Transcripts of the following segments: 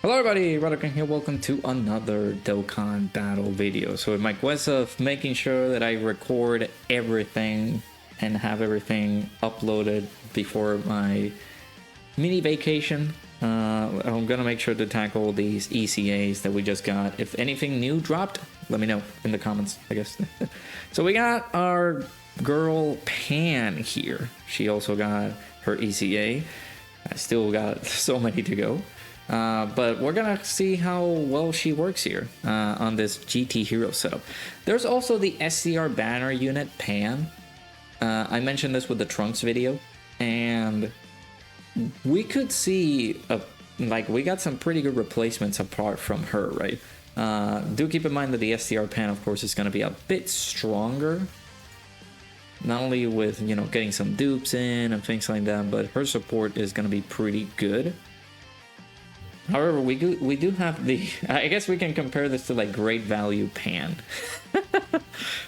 Hello everybody, Dokkan here, welcome to another Dokkan battle video. So with my quest of making sure that I record everything and have everything uploaded before my mini vacation, I'm gonna make sure to tackle these ECAs that we just got. If anything new dropped, let me know in the comments, I guess. So we got our girl Pan here. She also got her ECA. I still got so many to go. But we're gonna see how well she works here on this GT Hero setup. There's also the STR banner unit Pan. I mentioned this with the Trunks video, and we could see we got some pretty good replacements apart from her, right? Do keep in mind that the STR Pan, of course, is gonna be a bit stronger. Not only with, you know, getting some dupes in and things like that, but her support is gonna be pretty good. However, we do have the, I guess we can compare this to like Great Value Pan.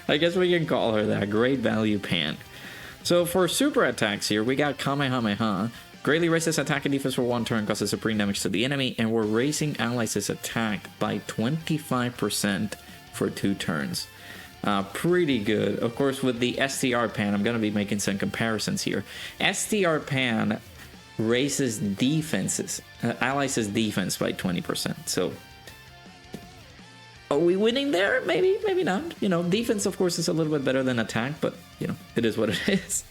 I guess we can call her that, Great Value Pan. So for super attacks here, we got Kamehameha. Greatly raises attack and defense for one turn, causes supreme damage to the enemy, and we're raising allies' attack by 25% for 2 turns. Pretty good. Of course, with the STR Pan, I'm going to be making some comparisons here. STR Pan raises defenses, allies' defense by 20%. So, are we winning there? Maybe, maybe not. You know, defense, of course, is a little bit better than attack, but, you know, it is what it is.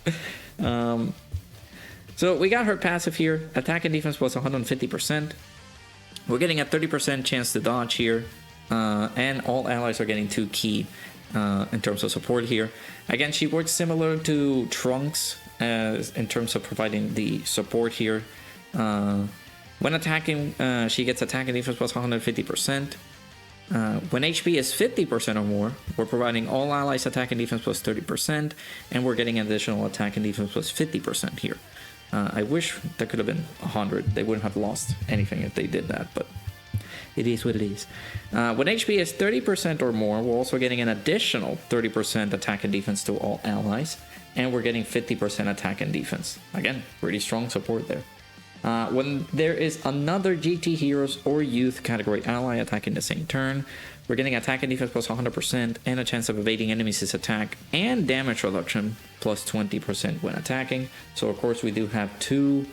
So, we got her passive here. Attack and defense plus 150%. We're getting a 30% chance to dodge here. And all allies are getting 2 key in terms of support here. Again, she works similar to Trunks in terms of providing the support here. When attacking, she gets attack and defense plus 150%. When HP is 50% or more, we're providing all allies attack and defense plus 30%, and we're getting additional attack and defense plus 50% here. I wish that could have been 100. They wouldn't have lost anything if they did that, but it is what it is. When HP is 30% or more, we're also getting an additional 30% attack and defense to all allies, and we're getting 50% attack and defense. Again, pretty strong support there. When there is another GT Heroes or Youth category ally attacking the same turn, we're getting attack and defense plus 100% and a chance of evading enemies' attack and damage reduction plus 20% when attacking. So of course we do have 2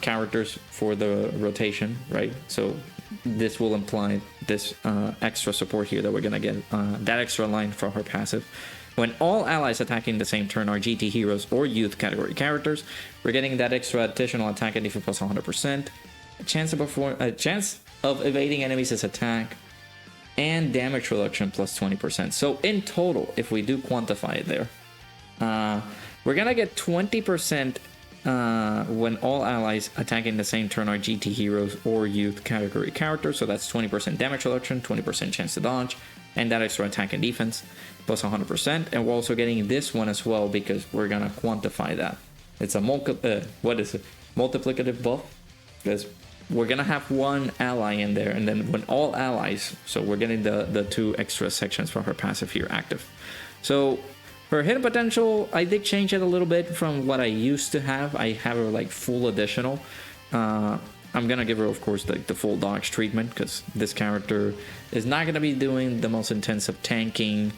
characters for the rotation, right? So this will imply this extra support here that we're gonna get, that extra line from her passive. When all allies attacking the same turn are GT Heroes or Youth category characters, we're getting that extra additional attack and defense plus 100%, a chance of evading enemies' attack, and damage reduction plus 20%. So in total, if we do quantify it there, we're gonna get 20% when all allies attacking the same turn are GT Heroes or Youth category characters. So that's 20% damage reduction, 20% chance to dodge, and that extra attack and defense plus 100%. And we're also getting this one as well because we're gonna quantify that. It's a multiplicative buff, because we're gonna have 1 ally in there, and then when all allies, so we're getting the 2 extra sections from her passive here active. So her hidden potential, I did change it a little bit from what I used to have. I have her like full additional. I'm gonna give her, of course, like the full dodge treatment, because this character is not gonna be doing the most intensive tanking,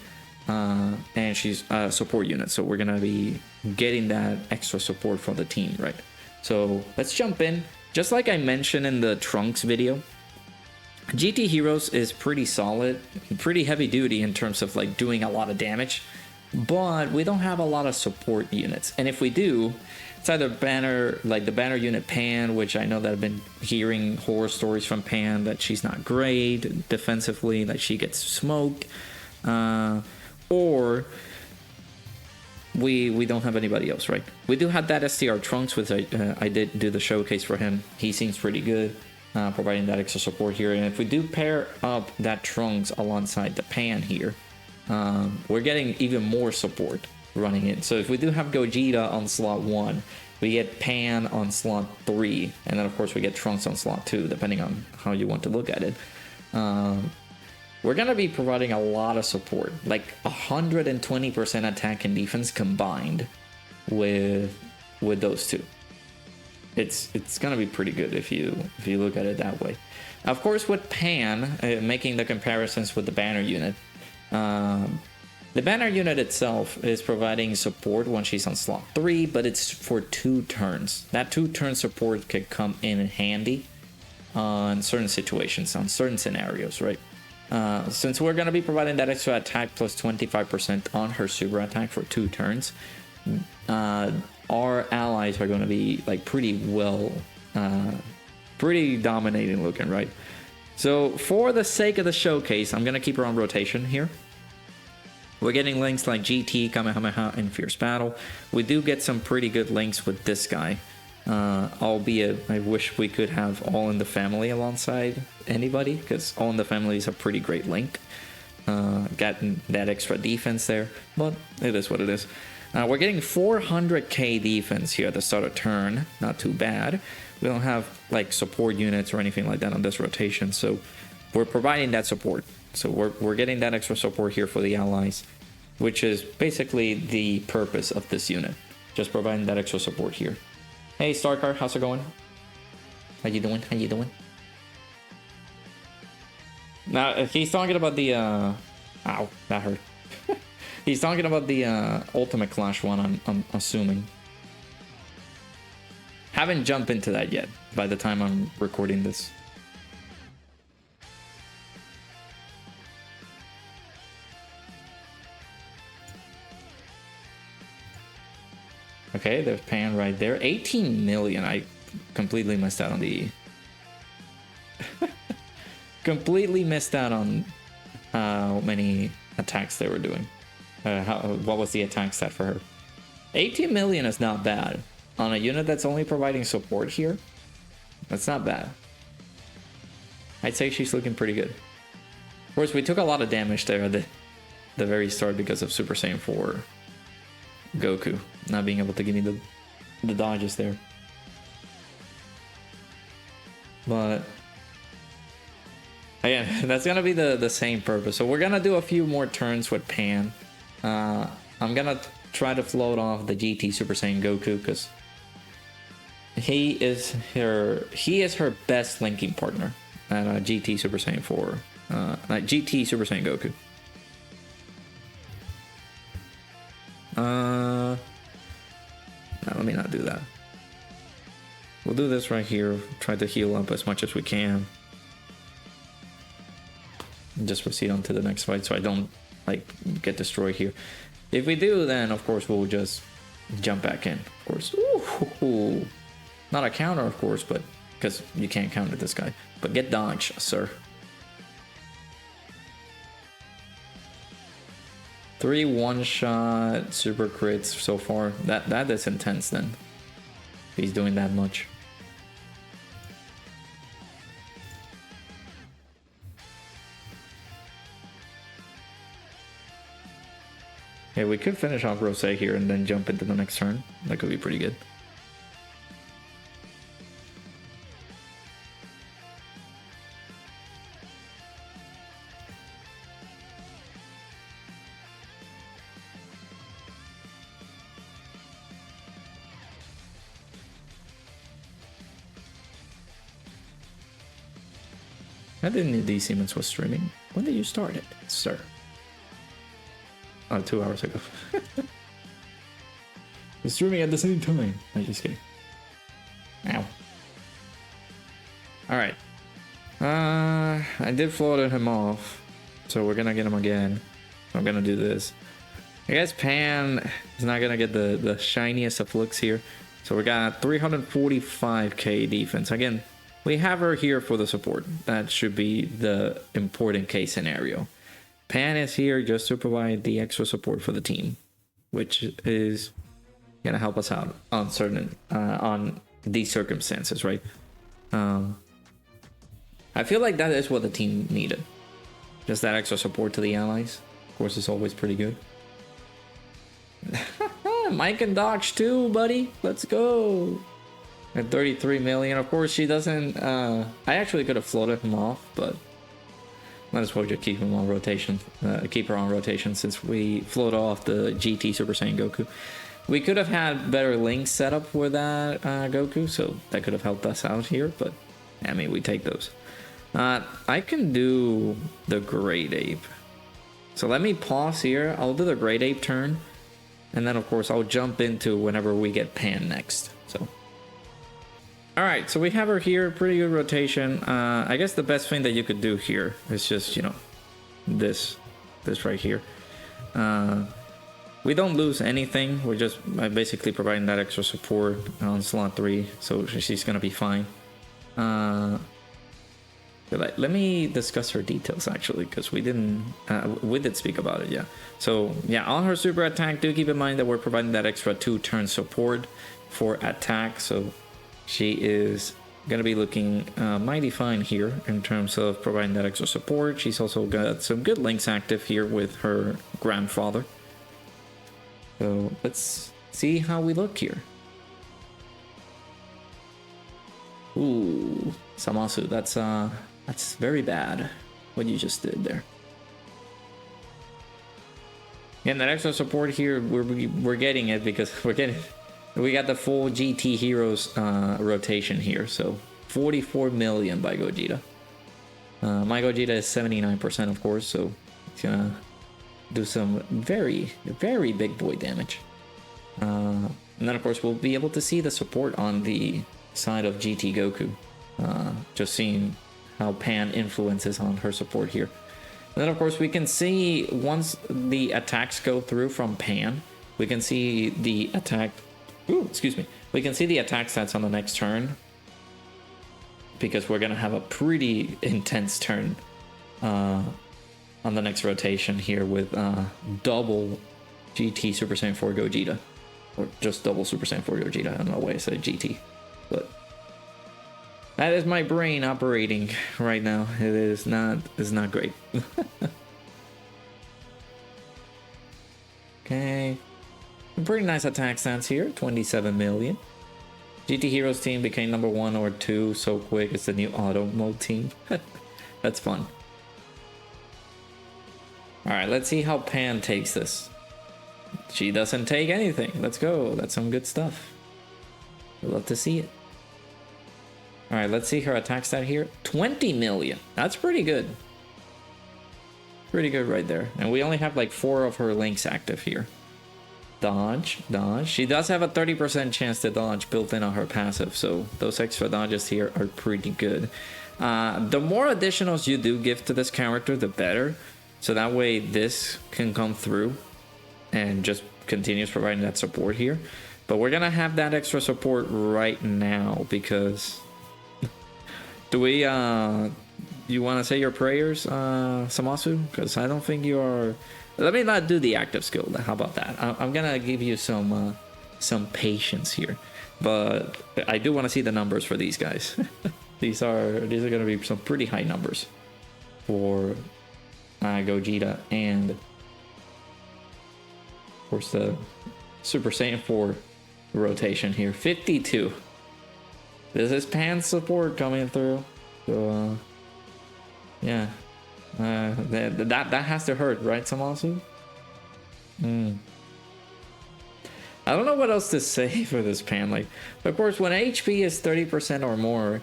and she's a support unit, so we're gonna be getting that extra support for the team, right? So let's jump in. Just like I mentioned in the Trunks video, GT Heroes is pretty solid, pretty heavy duty in terms of like doing a lot of damage, but we don't have a lot of support units. And if we do, it's either banner, like the banner unit Pan, which I know that I've been hearing horror stories from Pan that she's not great defensively, that she gets smoked, or we don't have anybody else, right? We do have that STR Trunks, which I did do the showcase for him. He seems pretty good, providing that extra support here. And if we do pair up that Trunks alongside the Pan here, we're getting even more support running in. So if we do have Gogeta on slot 1, we get Pan on slot 3, and then of course we get Trunks on slot 2, depending on how you want to look at it. We're gonna be providing a lot of support, like 120% attack and defense combined with those 2. it's gonna be pretty good if you look at it that way. Of course, with Pan, making the comparisons with the banner unit, the banner unit itself is providing support when she's on slot 3, but it's for 2 turns. That 2-turn support could come in handy on certain situations, on certain scenarios, right? Since we're going to be providing that extra attack plus 25% on her super attack for 2 turns, our allies are going to be like pretty dominating looking, right? So for the sake of the showcase, I'm going to keep her on rotation here. We're getting links like GT, Kamehameha, and Fierce Battle. We do get some pretty good links with this guy. Albeit, I wish we could have All in the Family alongside anybody, because All in the Family is a pretty great link. Getting that extra defense there, but it is what it is. We're getting 400k defense here at the start of turn. Not too bad. We don't have like support units or anything like that on this rotation, so we're providing that support. So we're getting that extra support here for the allies, which is basically the purpose of this unit. Just providing that extra support here. Hey Starcar, how's it going? How you doing? How you doing? Now, if he's talking about the ow, that hurt. He's talking about the Ultimate Clash one, I'm assuming. Haven't jumped into that yet by the time I'm recording this. Okay, there's Pan right there. 18 million. I completely missed out on the... completely missed out on how many attacks they were doing. What was the attack stat for her? 18 million is not bad. On a unit that's only providing support here, that's not bad. I'd say she's looking pretty good. Of course, we took a lot of damage there at the very start because of Super Saiyan 4 Goku not being able to give me the dodges there. But again, that's gonna be the same purpose. So we're gonna do a few more turns with Pan. I'm gonna try to float off the GT Super Saiyan Goku because he is her best linking partner at GT Super Saiyan 4, GT Super Saiyan Goku. No, let me not do that. We'll do this right here. Try to heal up as much as we can. And just proceed on to the next fight so I don't like get destroyed here. If we do, then of course we'll just jump back in. Of course. Ooh. Not a counter, of course, but because you can't counter this guy. But get dodge, sir. 3 one-shot super crits so far. That is intense then. If he's doing that much. Yeah, we could finish off Rose here and then jump into the next turn. That could be pretty good. I didn't know D Siemens was streaming. When did you start it, sir? Oh, 2 hours ago. We're streaming at the same time. I'm just kidding. Ow. Alright. I did float him off. So we're gonna get him again. I'm gonna do this. I guess Pan is not gonna get the shiniest of looks here. So we got 345k defense. Again, we have her here for the support. That should be the important case scenario. Pan is here just to provide the extra support for the team, which is gonna help us out on certain on these circumstances, right? I feel like that is what the team needed. Just that extra support to the allies. Of course, it's always pretty good. Mike and dodge too, buddy. Let's go. At 33 million. Of course, she doesn't. I actually could have floated him off, but might as well just keep him on rotation. Keep her on rotation since we float off the GT Super Saiyan Goku. We could have had better links set up for that Goku, so that could have helped us out here, but I mean, we take those. I can do the Great Ape. So let me pause here. I'll do the Great Ape turn, and then of course I'll jump into whenever we get Pan next. So, all right, so we have her here. Pretty good rotation. I guess the best thing that you could do here is just, you know, this right here. We don't lose anything. We're just basically providing that extra support on slot 3, so she's gonna be fine. Let me discuss her details actually, because we did speak about it. Yeah. So yeah, on her super attack, do keep in mind that we're providing that extra 2-turn support for attack. So she is gonna be looking mighty fine here in terms of providing that extra support. She's also got some good links active here with her grandfather. So let's see how we look here. Ooh, Samasu, that's very bad what you just did there. And that extra support here, we're getting it because we got the full GT Heroes rotation here. So 44 million by Gogeta. My Gogeta is 79%, of course, so it's gonna do some very, very big boy damage. And then of course we'll be able to see the support on the side of GT Goku. Just seeing how Pan influences on her support here. And then of course we can see once the attacks go through from Pan, we can see the attack. We can see the attack stats on the next turn, because we're gonna have a pretty intense turn on the next rotation here with double GT Super Saiyan 4 Gogeta, or just double Super Saiyan 4 Gogeta. I don't know why I said GT, but that is my brain operating right now. It's not great. Okay, pretty nice attack stats here. 27 million. GT Heroes team became number 1 or 2 so quick. It's the new auto mode team. That's fun. All right, let's see how Pan takes this. She doesn't take anything. Let's go. That's some good stuff. We'd love to see it. All right, let's see her attack stat here. 20 million. That's pretty good. Pretty good right there. And we only have like 4 of her links active here. Dodge. She does have a 30% chance to dodge built in on her passive, so those extra dodges here are pretty good. The more additionals you do give to this character, the better. So that way this can come through and just continues providing that support here. But we're gonna have that extra support right now because do we you want to say your prayers, Samasu? Because I don't think you are. Let me not do the active skill. How about that? I'm gonna give you some patience here, but I do want to see the numbers for these guys. these are gonna be some pretty high numbers for Gogeta and of course the Super Saiyan 4 rotation here. 52. This is Pan support coming through. So yeah. That has to hurt, right, Samasu? I don't know what else to say for this Pan. Like, of course, when HP is 30% or more,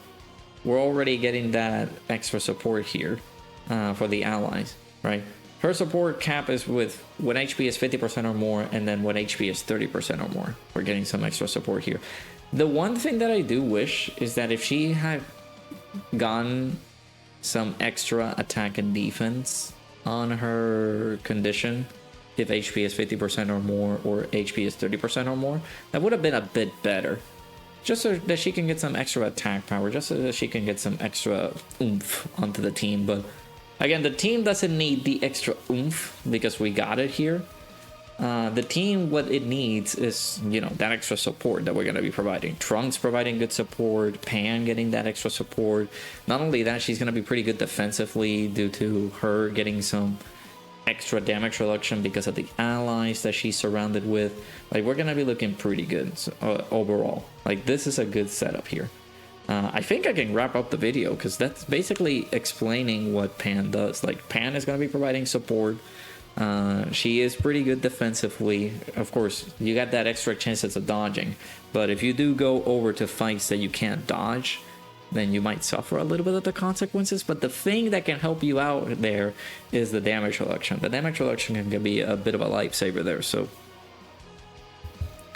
we're already getting that extra support here for the allies, right? Her support cap is with when HP is 50% or more, and then when HP is 30% or more. We're getting some extra support here. The one thing that I do wish is that if she had gotten some extra attack and defense on her condition, if HP is 50% or more or HP is 30% or more, that would have been a bit better. Just so that she can get some extra attack power, just so that she can get some extra oomph onto the team. But again, the team doesn't need the extra oomph because we got it here. The team, what it needs is, you know, that extra support that we're going to be providing. Trunks providing good support, Pan getting that extra support. Not only that, she's going to be pretty good defensively due to her getting some extra damage reduction because of the allies that she's surrounded with. Like, we're going to be looking pretty good overall. Like, this is a good setup here. I think I can wrap up the video because that's basically explaining what Pan does. Like, Pan is going to be providing support She is pretty good defensively. Of course, you got that extra chances of dodging, but if you do go over to fights that you can't dodge, then you might suffer a little bit of the consequences. But the thing that can help you out there is the damage reduction. The damage reduction can be a bit of a lifesaver there. So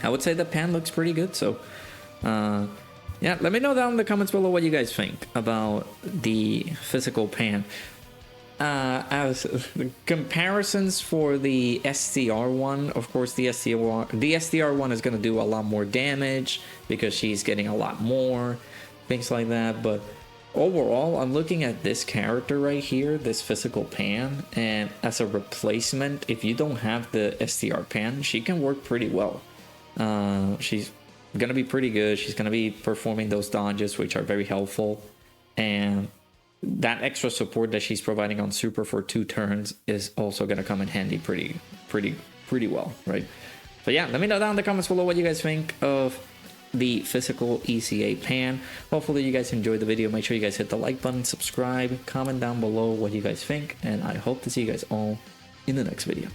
I would say the Pan looks pretty good. So yeah, let me know down in the comments below what you guys think about the physical Pan. As comparisons for the STR one, of course, the STR one is going to do a lot more damage because she's getting a lot more, things like that. But overall, I'm looking at this character right here, this physical Pan, and as a replacement, if you don't have the STR Pan, she can work pretty well. She's going to be pretty good. She's going to be performing those dodges, which are very helpful, and that extra support that she's providing on super for 2 turns is also going to come in handy pretty well, right? So yeah, let me know down in the comments below what you guys think of the physical EZA Pan. Hopefully you guys enjoyed the video. Make sure you guys hit the like button, subscribe, comment down below what you guys think, and I hope to see you guys all in the next video.